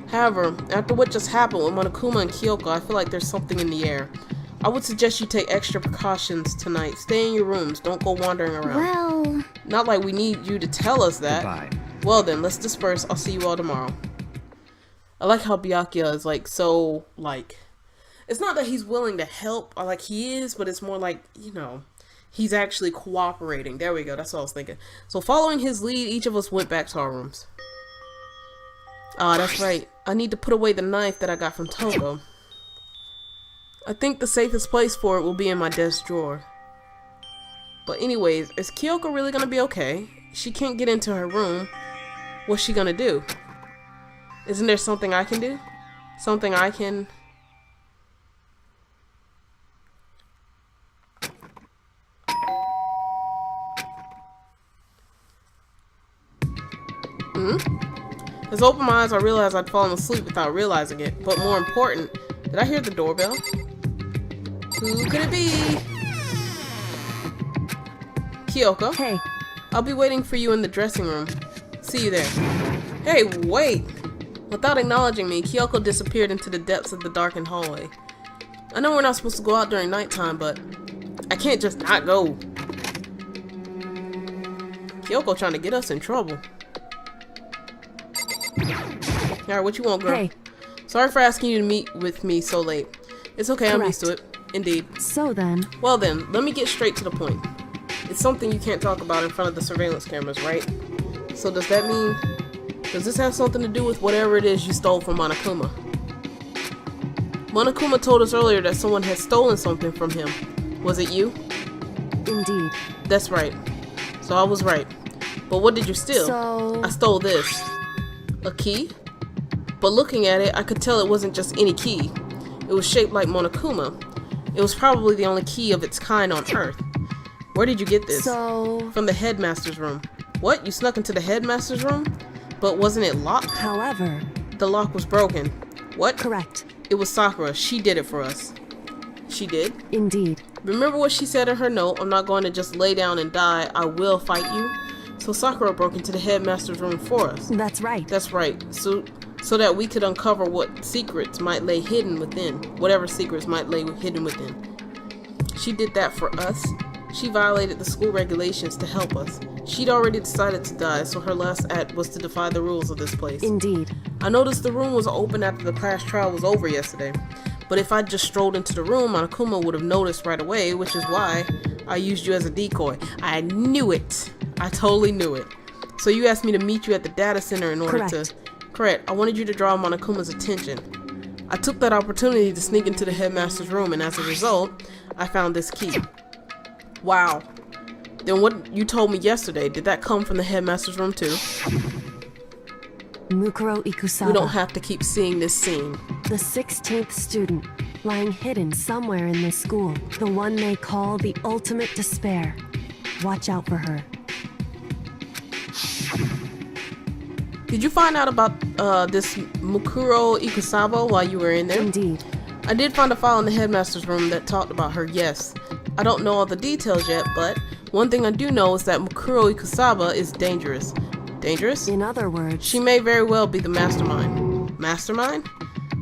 However, after what just happened with Monokuma and Kyoko, I feel like there's something in the air. I would suggest you take extra precautions tonight. Stay in your rooms. Don't go wandering around. well, Not like we need you to tell us that. Goodbye. Well then, let's disperse. I'll see you all tomorrow. I like how Byakuya is like so like, it's not that he's willing to help, or like he is, but it's more like, you know, he's actually cooperating. There we go. That's what I was thinking. So following his lead, each of us went back to our rooms. Ah, that's right. I need to put away the knife that I got from Toko. I think the safest place for it will be in my desk drawer. But anyways, is Kyoko really gonna be okay? She can't get into her room. What's she gonna do? Isn't there something I can do? Something I can... As I opened my eyes, I realized I'd fallen asleep without realizing it. But more important, did I hear the doorbell? Who could it be? Kyoko? Hey, I'll be waiting for you in the dressing room. See you there. Hey, wait! Without acknowledging me, Kyoko disappeared into the depths of the darkened hallway. I know we're not supposed to go out during nighttime, but I can't just not go. Kyoko trying to get us in trouble. Alright, what you want, girl? hey, Sorry for asking you to meet with me so late. It's okay, I'm used to it. Indeed. so then, Well then, let me get straight to the point. It's something you can't talk about in front of the surveillance cameras, right? So does that mean... Does this have something to do with whatever it is you stole from Monokuma? Monokuma told us earlier that someone had stolen something from him. Was it you? indeed. That's right. So I was right. But what did you steal? So, I stole this. A key? But looking at it, I could tell it wasn't just any key. It was shaped like Monokuma. It was probably the only key of its kind on Earth. Where did you get this? So... From the headmaster's room. What? You snuck into the headmaster's room? But wasn't it locked? However... The lock was broken. What? Correct. It was Sakura. She did it for us. She did? Indeed. Remember what she said in her note? I'm not going to just lay down and die. I will fight you. So Sakura broke into the headmaster's room for us. That's right. That's right. So that we could uncover what secrets might lay hidden within. Whatever secrets might lay hidden within. She did that for us. She violated the school regulations to help us. She'd already decided to die, so her last act was to defy the rules of this place. Indeed. I noticed the room was open after the class trial was over yesterday. But if I just strolled into the room, Monokuma would have noticed right away, which is why I used you as a decoy. I knew it. I totally knew it. So you asked me to meet you at the data center in order to... Correct. I wanted you to draw Monokuma's attention. I took that opportunity to sneak into the headmaster's room, and as a result, I found this key. Wow. Then what you told me yesterday, did that come from the headmaster's room too? Mukuro Ikusaba. We don't have to keep seeing this scene. The 16th student, lying hidden somewhere in this school. The one they call the ultimate despair. Watch out for her. Did you find out about this Mukuro Ikusaba while you were in there? Indeed. I did find a file in the headmaster's room that talked about her, yes. I don't know all the details yet, but one thing I do know is that Mukuro Ikusaba is dangerous. Dangerous? In other words... She may very well be the mastermind. Mastermind?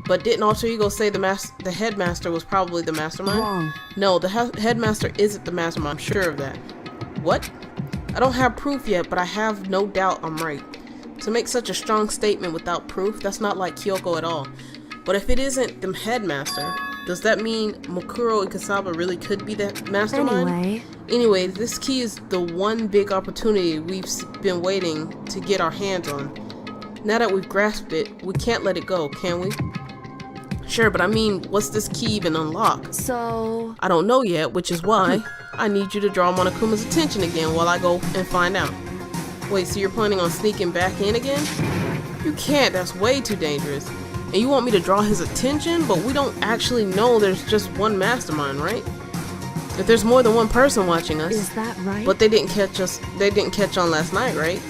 But didn't Alter Ego say the headmaster was probably the mastermind? Wrong. No, the headmaster isn't the mastermind, I'm sure of that. What? I don't have proof yet, but I have no doubt I'm right. To make such a strong statement without proof, that's not like Kyoko at all. But if it isn't the headmaster, does that mean Mukuro Ikusaba really could be the mastermind? Anyway, this key is the one big opportunity we've been waiting to get our hands on. Now that we've grasped it, we can't let it go, can we? Sure, but I mean, what's this key even unlock? So... I don't know yet, which is why I need you to draw Monokuma's attention again while I go and find out. Wait, so you're planning on sneaking back in again? You can't, that's way too dangerous. And you want me to draw his attention? But we don't actually know there's just one mastermind, right? If there's more than one person watching us. Is that right? But they didn't catch on last night, right?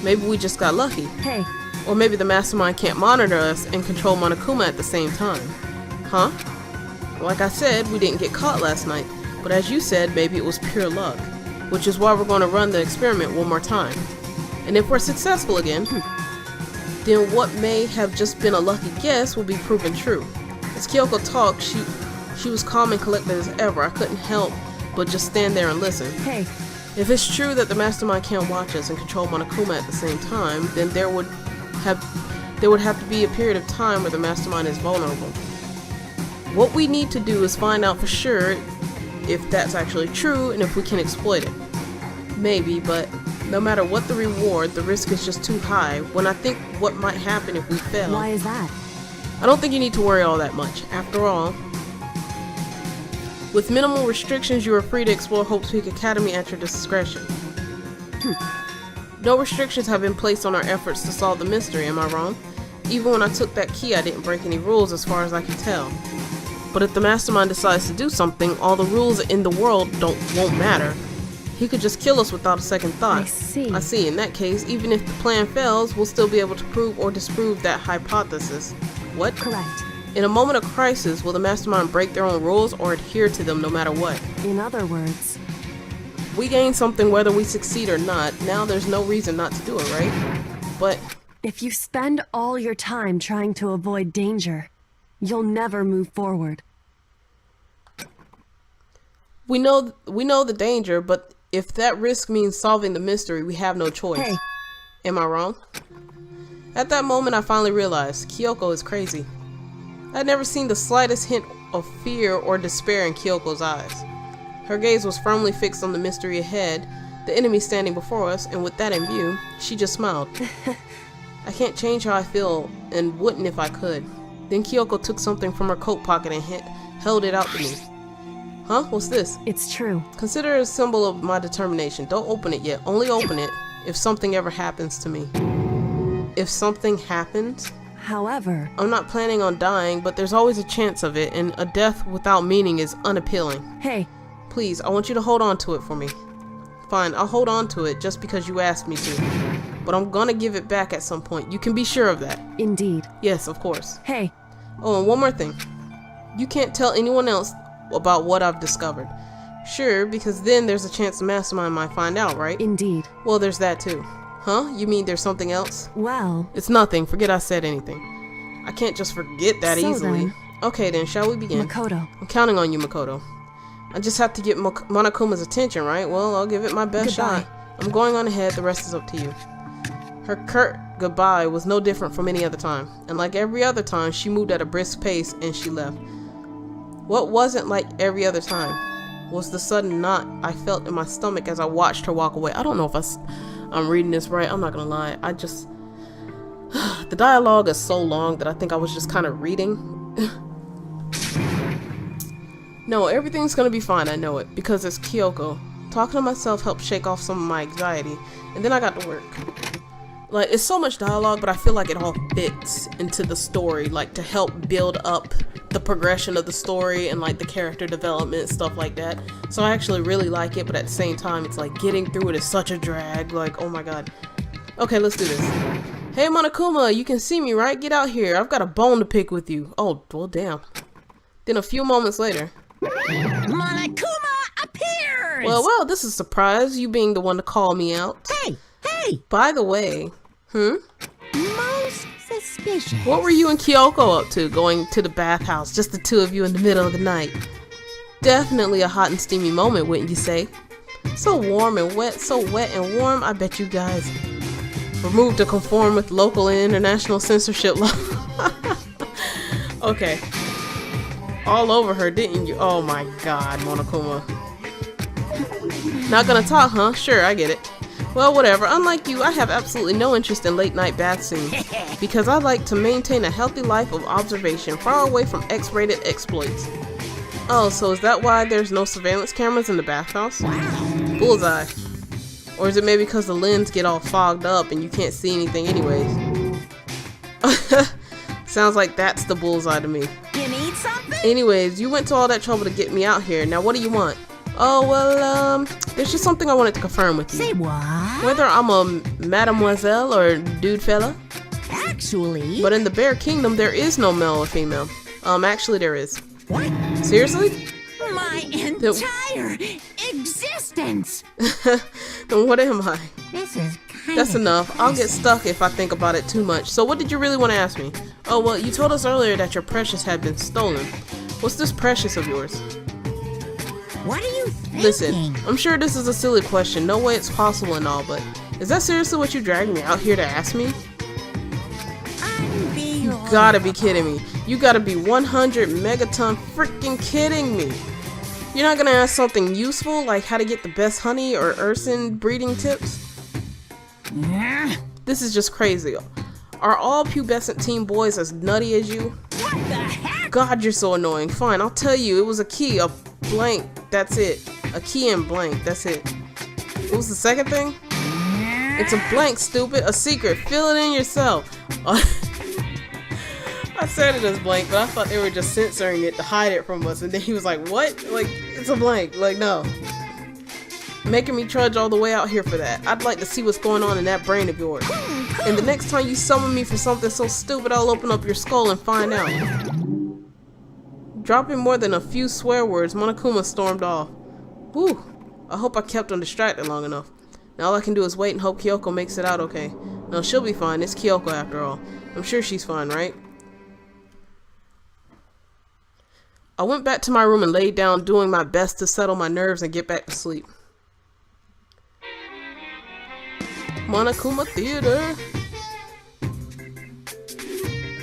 Maybe we just got lucky. Hey. Or maybe the mastermind can't monitor us and control Monokuma at the same time. Huh? Like I said, we didn't get caught last night. But as you said, maybe it was pure luck. Which is why we're going to run the experiment one more time. And if we're successful again, then what may have just been a lucky guess will be proven true. As Kyoko talked, she was calm and collected as ever. I couldn't help but just stand there and listen. Hey. If it's true that the mastermind can't watch us and control Monokuma at the same time, then there would have to be a period of time where the mastermind is vulnerable. What we need to do is find out for sure if that's actually true and if we can exploit it. Maybe, but no matter what the reward, the risk is just too high when I think what might happen if we fail. Why is that? I don't think you need to worry all that much. After all, with minimal restrictions, you are free to explore Hope's Peak Academy at your discretion. No restrictions have been placed on our efforts to solve the mystery, am I wrong? Even when I took that key, I didn't break any rules as far as I can tell. But if the mastermind decides to do something, all the rules in the world won't matter. He could just kill us without a second thought. I see. I see. In that case, even if the plan fails, we'll still be able to prove or disprove that hypothesis. What? Correct. In a moment of crisis, will the mastermind break their own rules or adhere to them no matter what? In other words... We gain something whether we succeed or not. Now there's no reason not to do it, right? But... if you spend all your time trying to avoid danger, you'll never move forward. We know the danger, but if that risk means solving the mystery, we have no choice. Hey. Am I wrong? At that moment, I finally realized Kyoko is crazy. I'd never seen the slightest hint of fear or despair in Kyoko's eyes. Her gaze was firmly fixed on the mystery ahead, the enemy standing before us, and with that in view, she just smiled. I can't change how I feel, and wouldn't if I could. Then Kyoko took something from her coat pocket and held it out to me. Huh? What's this? It's true. Consider it a symbol of my determination. Don't open it yet. Only open it if something ever happens to me. If something happens? However, I'm not planning on dying, but there's always a chance of it, and a death without meaning is unappealing. hey, Please, I want you to hold on to it for me. Fine, I'll hold on to it just because you asked me to. But I'm gonna give it back at some point. You can be sure of that. indeed. Yes, of course. Hey, Oh, and one more thing. You can't tell anyone else about what I've discovered. Sure, because then there's a chance the mastermind might find out, right? indeed. Well, there's that too. Huh? You mean there's something else? Well, It's nothing. Forget I said anything. I can't just forget that So easily. then- Okay then, shall we begin? Makoto. I'm counting on you, Makoto. I just have to get Monokuma's attention, right? Well, I'll give it my best Goodbye. shot. I'm going on ahead, the rest is up to you. Her curt goodbye was no different from any other time, and like every other time, she moved at a brisk pace and she left. What wasn't like every other time was the sudden knot I felt in my stomach as I watched her walk away. I don't know if I'm reading this right, I'm not gonna lie. I just... the dialogue is so long that I think I was just kind of reading. No, everything's gonna be fine, I know it, because it's Kyoko. Talking to myself helped shake off some of my anxiety, and then I got to work. Like, it's so much dialogue, but I feel like it all fits into the story, like to help build up the progression of the story and like the character development, stuff like that. So I actually really like it, but at the same time, it's like getting through it is such a drag, like, oh my god. Okay, let's do this. Hey Monokuma, you can see me, right? Get out here, I've got a bone to pick with you. Oh, well damn. Then a few moments later, Monokuma appears! well, this is a surprise, you being the one to call me out. Hey! By the way, Most suspicious. what were you and Kyoko up to, going to the bathhouse, just the two of you in the middle of the night? Definitely a hot and steamy moment, wouldn't you say? So warm and wet, so wet and warm, I bet you guys were moved to conform with local and international censorship law. Okay. All over her, didn't you? Oh my god, Monokuma. Not gonna talk, huh? Sure, I get it. Well, whatever. Unlike you, I have absolutely no interest in late night bath scenes because I like to maintain a healthy life of observation far away from X-rated exploits. Oh, so is that why there's no surveillance cameras in the bathhouse? Bullseye. Or is it maybe because the lens get all fogged up and you can't see anything anyways? Sounds like that's the bullseye to me. You need something? Anyways, you went to all that trouble to get me out here. Now what do you want? Oh, well, there's just something I wanted to confirm with you. Say what? Whether I'm a mademoiselle or dude fella. Actually... But in the Bear Kingdom, there is no male or female. Actually there is. What? Seriously? My entire existence! Then what am I? This is kind That's of enough. I'll get stuck if I think about it too much. So what did you really want to ask me? Oh, well, you told us earlier that your precious had been stolen. What's this precious of yours? What are you thinking? Listen, I'm sure this is a silly question. No way it's possible and all, but is that seriously what you dragged me out here to ask me? You gotta be kidding me. You gotta be 100 megaton freaking kidding me. You're not gonna ask something useful like how to get the best honey or Urson breeding tips? This is just crazy. Are all pubescent teen boys as nutty as you? What the heck? God, you're so annoying. Fine, I'll tell you. It was a key, a blank. That's it. A key and blank. That's it. What was the second thing? It's a blank, stupid. A secret. Fill it in yourself. I said it as blank, but I thought they were just censoring it to hide it from us. And then he was like, what? Like, it's a blank. Like, no. Making me trudge all the way out here for that. I'd like to see what's going on in that brain of yours. And the next time you summon me for something so stupid, I'll open up your skull and find out. Dropping more than a few swear words, Monokuma stormed off. Whew. I hope I kept him distracted long enough. Now all I can do is wait and hope Kyoko makes it out okay. No, she'll be fine. It's Kyoko after all. I'm sure she's fine, right? I went back to my room and laid down, doing my best to settle my nerves and get back to sleep. Monokuma Theater.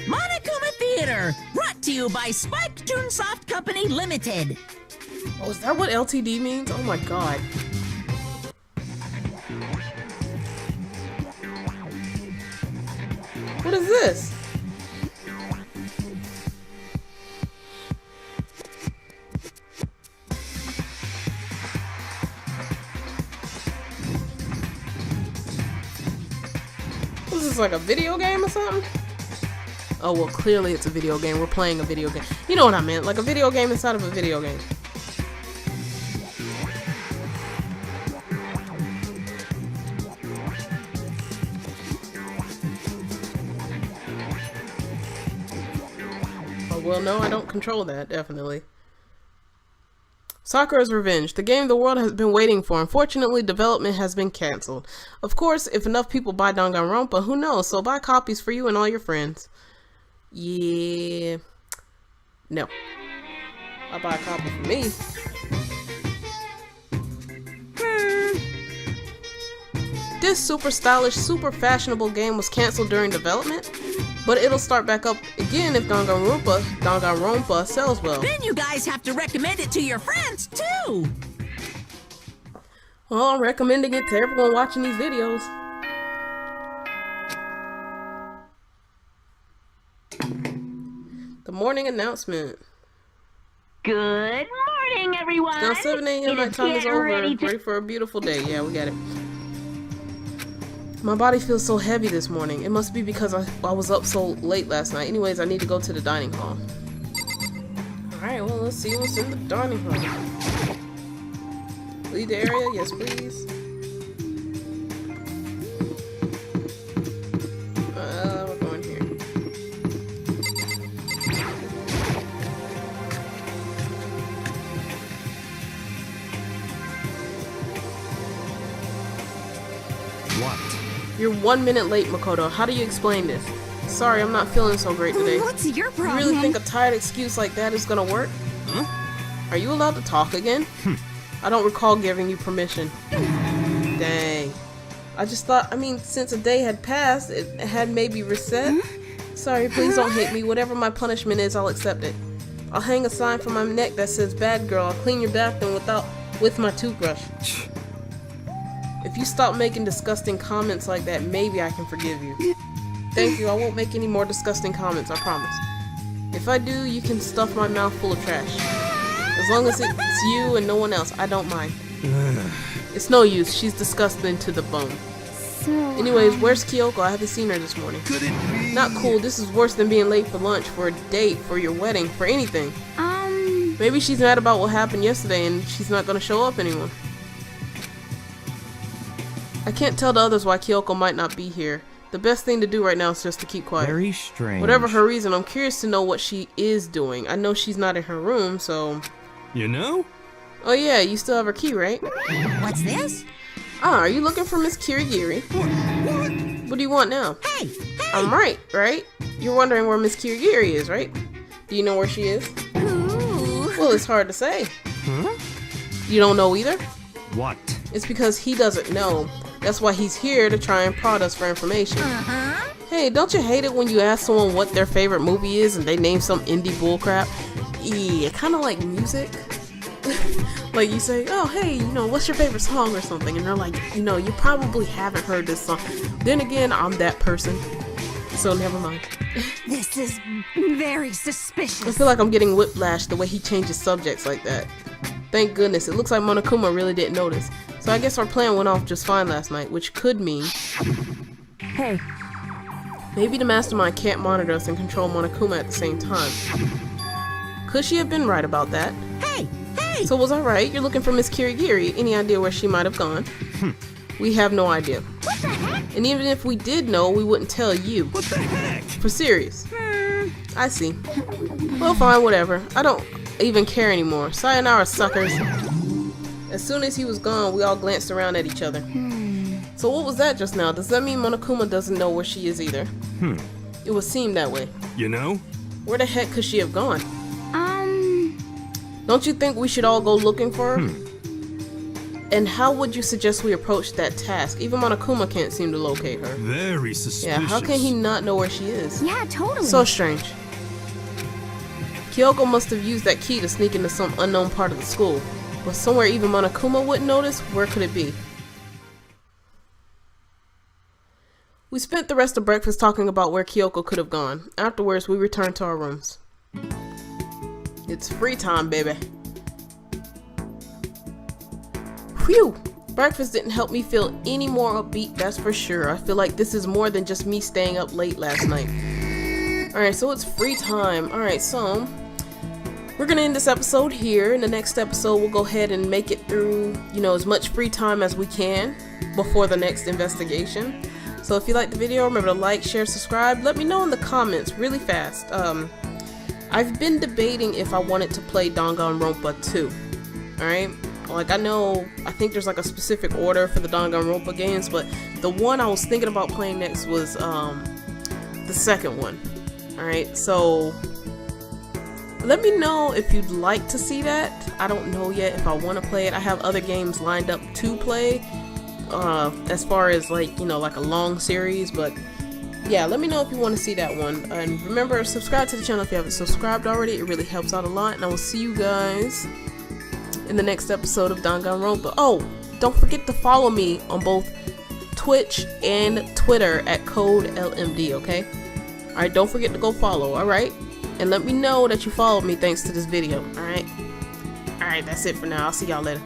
Monokuma Theater, brought to you by Spike Toonsoft Company Limited. Oh, is that what LTD means? Oh my god. What is this? What is this, like a video game or something? Oh, well, clearly it's a video game. We're playing a video game. You know what I meant, like a video game inside of a video game. Oh, well, no, I don't control that, definitely. Sakura's Revenge, the game the world has been waiting for. Unfortunately, development has been cancelled. Of course, if enough people buy Danganronpa, who knows? So buy copies for you and all your friends. Yeah. No. I'll buy a copy for me. This super stylish, super fashionable game was cancelled during development, but it'll start back up again if Danganronpa sells well. Then you guys have to recommend it to your friends, too! Well, I'm recommending it to everyone watching these videos. The morning announcement. Good morning, everyone. Now 7 a.m. my time is over. Ready for a beautiful day. Yeah, we got it. My body feels so heavy this morning. It must be because I was up so late last night. Anyways, I need to go to the dining hall. Alright, well, let's see what's in the dining hall. Leave the area? Yes, please. We're going here. What? You're 1 minute late, Makoto. How do you explain this? Sorry, I'm not feeling so great today. What's your You problem? really think a tired excuse like that is gonna work? Huh? Are you allowed to talk again? I don't recall giving you permission. Dang. I just thought, since a day had passed, it had maybe reset. Sorry, please don't hate me. Whatever my punishment is, I'll accept it. I'll hang a sign from my neck that says, "Bad girl, I'll clean your bathroom with my toothbrush." If you stop making disgusting comments like that, maybe I can forgive you. Thank you, I won't make any more disgusting comments, I promise. If I do, you can stuff my mouth full of trash. As long as it's you and no one else, I don't mind. It's no use, she's disgusting to the bone. So, Anyways, where's Kyoko? I haven't seen her this morning. Could it be? Not cool, this is worse than being late for lunch, for a date, for your wedding, for anything. Maybe she's mad about what happened yesterday and she's not gonna show up anymore. I can't tell the others why Kyoko might not be here. The best thing to do right now is just to keep quiet. Very strange. Whatever her reason, I'm curious to know what she is doing. I know she's not in her room, so... You know? Oh yeah, you still have her key, right? What's this? Ah, are you looking for Miss Kirigiri? What? What do you want now? Hey! I'm right? You're wondering where Miss Kirigiri is, right? Do you know where she is? Ooh. Well, it's hard to say. Huh? You don't know either? What? It's because he doesn't know. That's why he's here to try and prod us for information. Uh-huh. Hey, don't you hate it when you ask someone what their favorite movie is and they name some indie bullcrap? Yeah, kind of like music. Like you say, oh, hey, what's your favorite song or something? And they're like, you probably haven't heard this song. Then again, I'm that person. So never mind. this is very suspicious. I feel like I'm getting whiplash the way he changes subjects like that. Thank goodness, it looks like Monokuma really didn't notice. So I guess our plan went off just fine last night, which could mean... Hey, maybe the mastermind can't monitor us and control Monokuma at the same time. Could she have been right about that? Hey! Hey! So was I right? You're looking for Miss Kirigiri. Any idea where she might have gone? We have no idea. What the heck? And even if we did know, we wouldn't tell you. What the heck? For serious. I see. Well, fine, whatever. I don't even care anymore. Sayonara, suckers. As soon as he was gone, we all glanced around at each other. So what was that just now? Does that mean Monokuma doesn't know where she is either? It would seem that way. You know? Where the heck could she have gone? Don't you think we should all go looking for her? And how would you suggest we approach that task? Even Monokuma can't seem to locate her. Very suspicious. Yeah, how can he not know where she is? Yeah, totally. So strange. Kyoko must have used that key to sneak into some unknown part of the school. But somewhere even Monokuma wouldn't notice? Where could it be? We spent the rest of breakfast talking about where Kyoko could have gone. Afterwards, we returned to our rooms. It's free time, baby. Phew! Breakfast didn't help me feel any more upbeat, that's for sure. I feel like this is more than just me staying up late last night. Alright, so it's free time. Alright, so we're gonna end this episode here. In the next episode, we'll go ahead and make it through, you know, as much free time as we can before the next investigation. So if you liked the video, remember to like, share, subscribe. Let me know in the comments really fast. I've been debating if I wanted to play Danganronpa 2. Alright? Like, I think there's like a specific order for the Danganronpa games, but the one I was thinking about playing next was the second one. Alright, so let me know if you'd like to see that. I don't know yet if I want to play it. I have other games lined up to play as far as like, you know, like a long series, but yeah, let me know if you want to see that one. And remember, subscribe to the channel if you haven't subscribed already. It really helps out a lot, and I will see you guys in the next episode of Danganronpa. Oh, don't forget to follow me on both Twitch and Twitter at CodeLMD, okay? Alright, don't forget to go follow, alright? And let me know that you followed me thanks to this video, alright? Alright, that's it for now. I'll see y'all later.